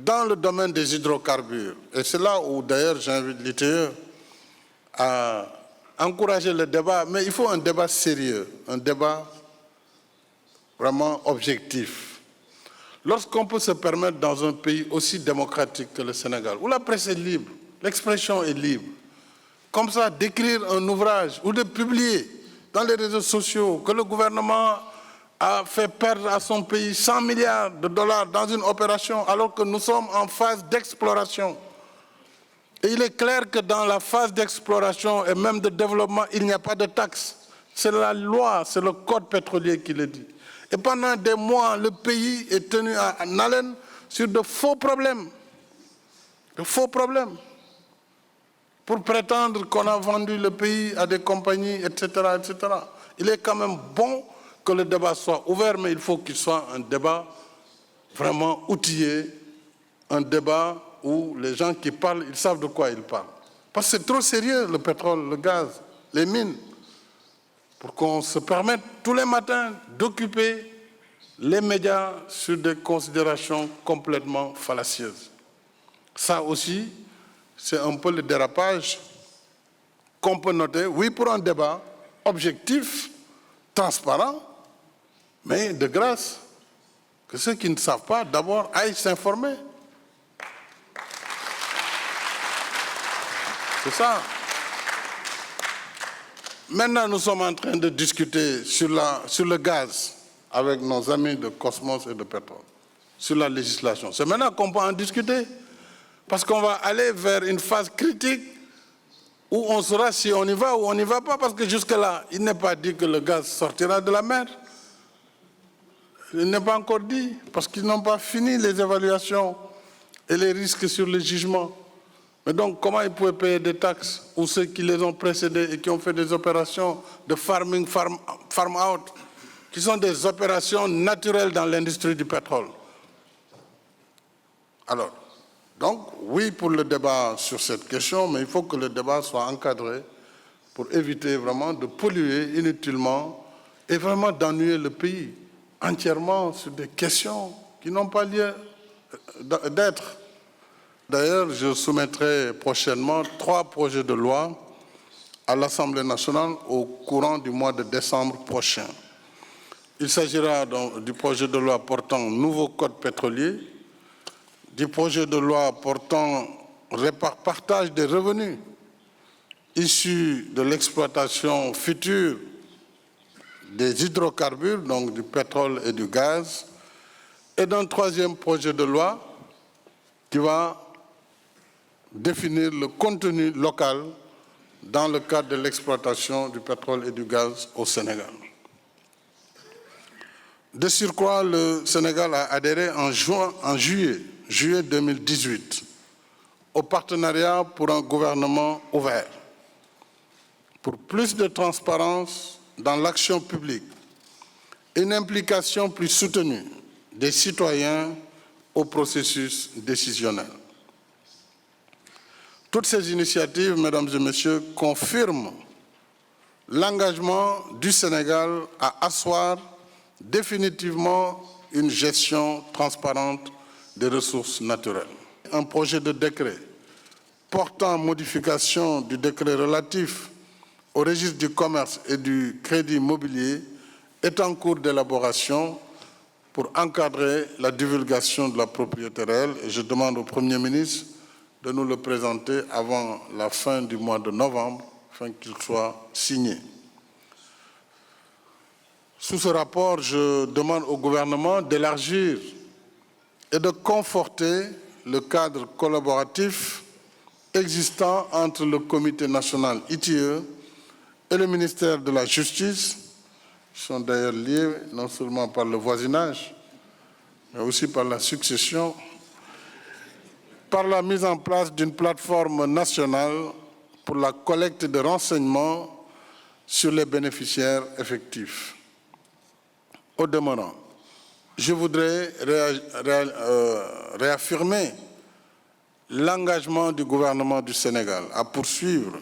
dans le domaine des hydrocarbures, et c'est là où d'ailleurs j'invite l'ITIE à encourager le débat, mais il faut un débat sérieux, un débat vraiment objectif. Lorsqu'on peut se permettre dans un pays aussi démocratique que le Sénégal, où la presse est libre, l'expression est libre, comme ça d'écrire un ouvrage ou de publier dans les réseaux sociaux que le gouvernement a fait perdre à son pays 100 milliards de dollars dans une opération alors que nous sommes en phase d'exploration. Et il est clair que dans la phase d'exploration et même de développement, il n'y a pas de taxes. C'est la loi, c'est le code pétrolier qui le dit. Et pendant des mois, le pays est tenu en haleine sur de faux problèmes. De faux problèmes. Pour prétendre qu'on a vendu le pays à des compagnies, etc., etc. Il est quand même bon que le débat soit ouvert, mais il faut qu'il soit un débat vraiment outillé, un débat où les gens qui parlent, ils savent de quoi ils parlent. Parce que c'est trop sérieux, le pétrole, le gaz, les mines, pour qu'on se permette tous les matins d'occuper les médias sur des considérations complètement fallacieuses. Ça aussi, c'est un peu le dérapage qu'on peut noter, oui, pour un débat objectif, transparent, mais de grâce, que ceux qui ne savent pas, d'abord, aillent s'informer. C'est ça. Maintenant, nous sommes en train de discuter sur le gaz avec nos amis de Cosmos et de Pétrole, sur la législation. C'est maintenant qu'on peut en discuter, parce qu'on va aller vers une phase critique où on saura si on y va ou on n'y va pas, parce que jusque-là, il n'est pas dit que le gaz sortira de la mer. Il n'est pas encore dit, parce qu'ils n'ont pas fini les évaluations et les risques sur le jugement. Mais donc, comment ils pouvaient payer des taxes, ou ceux qui les ont précédés et qui ont fait des opérations de farming, farm-out, qui sont des opérations naturelles dans l'industrie du pétrole. Alors, donc, oui pour le débat sur cette question, mais il faut que le débat soit encadré pour éviter vraiment de polluer inutilement et vraiment d'ennuyer le pays entièrement sur des questions qui n'ont pas lieu d'être. D'ailleurs, je soumettrai prochainement 3 projets de loi à l'Assemblée nationale au courant du mois de décembre prochain. Il s'agira donc du projet de loi portant nouveau code pétrolier, du projet de loi portant partage des revenus issus de l'exploitation future des hydrocarbures, donc du pétrole et du gaz, et d'un 3e projet de loi qui va définir le contenu local dans le cadre de l'exploitation du pétrole et du gaz au Sénégal. De surcroît, le Sénégal a adhéré en juillet 2018 au partenariat pour un gouvernement ouvert, pour plus de transparence dans l'action publique et une implication plus soutenue des citoyens au processus décisionnel. Toutes ces initiatives, mesdames et messieurs, confirment l'engagement du Sénégal à asseoir définitivement une gestion transparente des ressources naturelles. Un projet de décret portant modification du décret relatif au registre du commerce et du crédit immobilier est en cours d'élaboration pour encadrer la divulgation de la propriété réelle, et je demande au Premier ministre de nous le présenter avant la fin du mois de novembre, afin qu'il soit signé. Sous ce rapport, je demande au gouvernement d'élargir et de conforter le cadre collaboratif existant entre le Comité national ITIE et le ministère de la Justice, qui sont d'ailleurs liés non seulement par le voisinage, mais aussi par la succession, par la mise en place d'une plateforme nationale pour la collecte de renseignements sur les bénéficiaires effectifs. Au demeurant, je voudrais réaffirmer l'engagement du gouvernement du Sénégal à poursuivre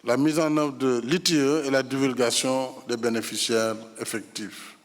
la mise en œuvre de l'ITIE et la divulgation des bénéficiaires effectifs.